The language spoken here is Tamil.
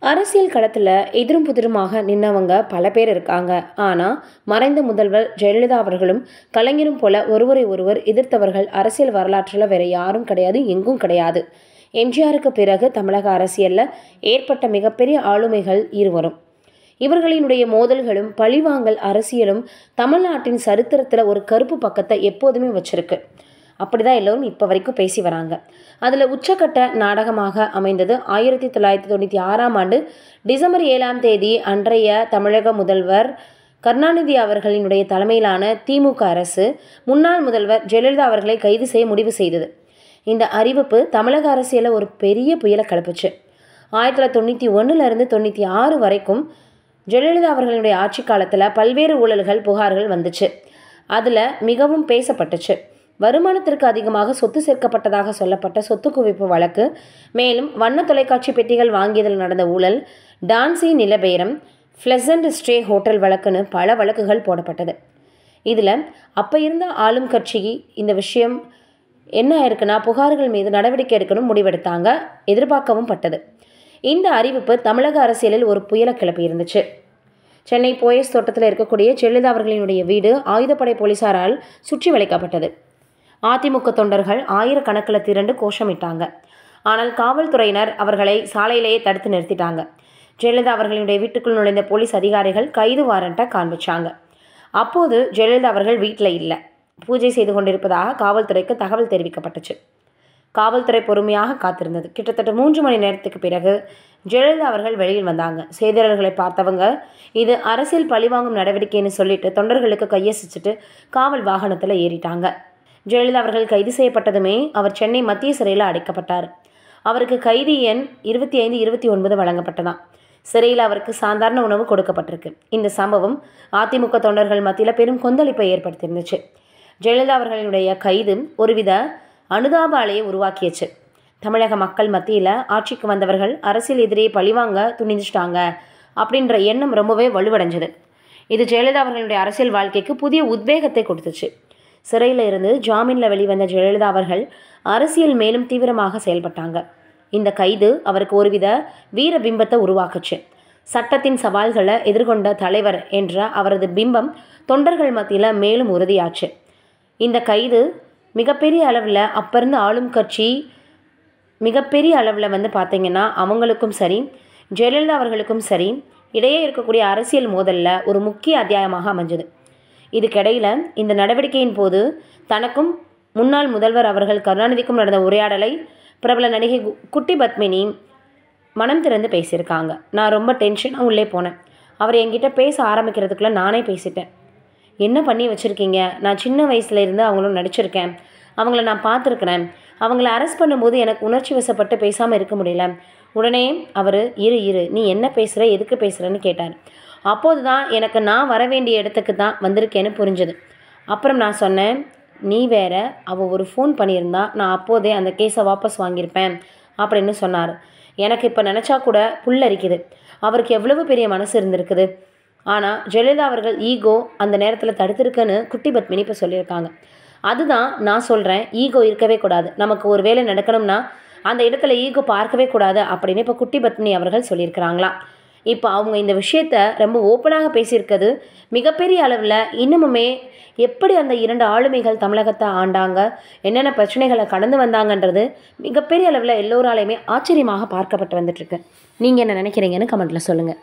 அரசியல் களத்தில் எதிரும் புதிருமாக நின்னவங்க பல பேர் இருக்காங்க. ஆனால் மறைந்த முதல்வர் ஜெயலலிதா அவர்களும் கலைஞரும் போல ஒருவரை ஒருவர் எதிர்த்தவர்கள் அரசியல் வரலாற்றில் வேற யாரும் கிடையாது, எங்கும் கிடையாது. எம்ஜிஆருக்கு பிறகு தமிழக அரசியலில் ஏற்பட்ட மிகப்பெரிய ஆளுமைகள் இருவரும். இவர்களினுடைய மோதல்களும் பழிவாங்கல் அரசியலும் தமிழ்நாட்டின் சரித்திரத்தில் ஒரு கருப்பு பக்கத்தை எப்போதுமே வச்சிருக்கு. அப்படிதான் எல்லோரும் இப்போ வரைக்கும் பேசி வராங்க. அதில் உச்சக்கட்ட நாடகமாக அமைந்தது 1996ஆம் ஆண்டு டிசம்பர் 7ஆம் தேதி அன்றைய தமிழக முதல்வர் கருணாநிதி அவர்களினுடைய தலைமையிலான திமுக அரசு முன்னாள் முதல்வர் ஜெயலலிதா அவர்களை கைது செய்ய முடிவு செய்தது. இந்த அறிவிப்பு தமிழக அரசியலில் ஒரு பெரிய புயலை கிளப்புச்சு. 1991லேருந்து 96 வரைக்கும் ஜெயலலிதா அவர்களுடைய ஆட்சி காலத்தில் பல்வேறு ஊழல்கள் புகார்கள் வந்துச்சு. அதில் மிகவும் பேசப்பட்டுச்சு. வருமானத்திற்கு அதிகமாக சொத்து சேர்க்கப்பட்டதாக சொல்லப்பட்ட சொத்து குவிப்பு வழக்கு, மேலும் வண்ண தொலைக்காட்சி பெட்டிகள் வாங்கியதில் நடந்த ஊழல், டான்சி நிலபேரம், ஃப்ளசன்ட் ஸ்டே ஹோட்டல் வழக்குன்னு பல வழக்குகள் போடப்பட்டது. இதில் அப்போ இருந்த ஆளும் கட்சி இந்த விஷயம் என்ன இருக்குன்னா புகார்கள் மீது நடவடிக்கை எடுக்கணும் முடிவெடுத்தாங்க, எதிர்பார்க்கவும் பட்டது. இந்த அறிவிப்பு தமிழக அரசியலில் ஒரு புயலை கிளப்பி இருந்துச்சு. சென்னை போயஸ் தோட்டத்தில் இருக்கக்கூடிய ஜெயலலிதா அவர்களினுடைய வீடு ஆயுதப்படை போலீசாரால் சுற்றி வளைக்கப்பட்டது. அதிமுக தொண்டர்கள் ஆயிரக்கணக்கில் திரண்டு கோஷமிட்டாங்க. ஆனால் காவல்துறையினர் அவர்களை சாலையிலேயே தடுத்து நிறுத்திட்டாங்க. ஜெயலலிதா அவர்களினுடைய வீட்டுக்குள் நுழைந்த போலீஸ் அதிகாரிகள் கைது வாரண்ட்டை காண்பிச்சாங்க. அப்போது ஜெயலலிதா அவர்கள் வீட்டில் இல்லை, பூஜை செய்து கொண்டிருப்பதாக காவல்துறைக்கு தகவல் தெரிவிக்கப்பட்டுச்சு. காவல்துறை பொறுமையாக காத்திருந்தது. கிட்டத்தட்ட 3 மணி நேரத்துக்கு பிறகு ஜெயலலிதா அவர்கள் வெளியில் வந்தாங்க. செய்தியாளர்களை பார்த்தவங்க இது அரசியல் பழிவாங்கும் நடவடிக்கைன்னு சொல்லிட்டு தொண்டர்களுக்கு கையசிச்சுட்டு காவல் வாகனத்தில் ஏறிட்டாங்க. ஜெயலலிதா அவர்கள் கைது செய்யப்பட்டதுமே அவர் சென்னை மத்திய சிறையில் அடைக்கப்பட்டார். அவருக்கு கைதி எண் 25, 29 வழங்கப்பட்டதாம். சிறையில் அவருக்கு சாதாரண உணவு கொடுக்கப்பட்டிருக்கு. இந்த சம்பவம் அதிமுக தொண்டர்கள் மத்தியில் பெரும் கொந்தளிப்பை ஏற்படுத்தியிருந்துச்சு. ஜெயலலிதா அவர்களுடைய கைது ஒருவித அனுதாப அலையை உருவாக்கியச்சு. தமிழக மக்கள் மத்தியில் ஆட்சிக்கு வந்தவர்கள் அரசியல் எதிரியை பழிவாங்க துணிஞ்சிட்டாங்க அப்படின்ற எண்ணம் ரொம்பவே வலுவடைஞ்சது. இது ஜெயலலிதா அவர்களுடைய அரசியல் வாழ்க்கைக்கு புதிய உத்வேகத்தை கொடுத்துச்சு. சிறையில் இருந்து ஜாமீனில் வெளிவந்த ஜெயலலிதா அவர்கள் அரசியல் மேலும் தீவிரமாக செயல்பட்டாங்க. இந்த கைது அவருக்கு ஒருவித வீர பிம்பத்தை உருவாக்குச்சு. சட்டத்தின் சவால்களை எதிர்கொண்ட தலைவர் என்ற அவரது பிம்பம் தொண்டர்கள் மத்தியில் மேலும் உறுதியாச்சு. இந்த கைது மிகப்பெரிய அளவில் அப்போ இருந்த ஆளும் கட்சி மிகப்பெரிய அளவில் பார்த்திங்கன்னா அவங்களுக்கும் சரி ஜெயலலிதா அவர்களுக்கும் சரி இடையே இருக்கக்கூடிய அரசியல் மோதலில் ஒரு முக்கிய அத்தியாயமாக அமைஞ்சது. இதுக்கிடையில் இந்த நடவடிக்கையின் போது தனக்கும் முன்னாள் முதல்வர் அவர்கள் கருணாநிதிக்கும் நடந்த உரையாடலை பிரபல நடிகை குட்டி பத்மினி மனம் திறந்து பேசியிருக்காங்க. நான் ரொம்ப டென்ஷனாக உள்ளே போனேன். அவர் என்கிட்ட பேச ஆரம்பிக்கிறதுக்குள்ளே நானே பேசிட்டேன். என்ன பண்ணி வச்சுருக்கீங்க? நான் சின்ன வயசுல இருந்து அவங்களும் நடிச்சிருக்கேன், அவங்கள நான் பார்த்துருக்குறேன். அவங்கள அரெஸ்ட் பண்ணும்போது எனக்கு உணர்ச்சி வசப்பட்டு பேசாமல் இருக்க முடியல. உடனே அவர் இரு நீ என்ன பேசுகிற, எதுக்கு பேசுகிறேன்னு கேட்டார். அப்போது தான் எனக்கு நான் வர வேண்டிய இடத்துக்கு தான் வந்திருக்கேன்னு புரிஞ்சது. அப்புறம் நான் சொன்னேன், நீ வேற, அவள் ஒரு ஃபோன் பண்ணியிருந்தா நான் அப்போதே அந்த கேஸை வாபஸ் வாங்கியிருப்பேன் அப்படின்னு சொன்னார். எனக்கு இப்போ நினச்சா கூட புல்லரிக்குது. அவருக்கு எவ்வளவு பெரிய மனசு இருந்திருக்குது. ஆனால் ஜெயலலிதா அவர்கள் ஈகோ அந்த நேரத்தில் தடுத்திருக்குன்னு குட்டி பத்மினி இப்போ சொல்லியிருக்காங்க. அதுதான் நான் சொல்கிறேன், ஈகோ இருக்கவே கூடாது. நமக்கு ஒரு வேலை நடக்கணும்னா அந்த இடத்துல ஈகோ பார்க்கவே கூடாது அப்படின்னு இப்போ குட்டி பத்மினி அவர்கள் சொல்லியிருக்கிறாங்களாம். இப்போ அவங்க இந்த விஷயத்த ரொம்ப ஓப்பனாக பேசியிருக்கிறது மிகப்பெரிய அளவில் இன்னமுமே எப்படி அந்த 2 ஆளுமைகள் தமிழகத்தை ஆண்டாங்க, என்னென்ன பிரச்சனைகளை கடந்து வந்தாங்கன்றது மிகப்பெரிய அளவில் எல்லோராலையுமே ஆச்சரியமாக பார்க்கப்பட்டு வந்துட்டுருக்கு. நீங்கள் என்ன நினைக்கிறீங்கன்னு கமெண்ட்டில் சொல்லுங்கள்.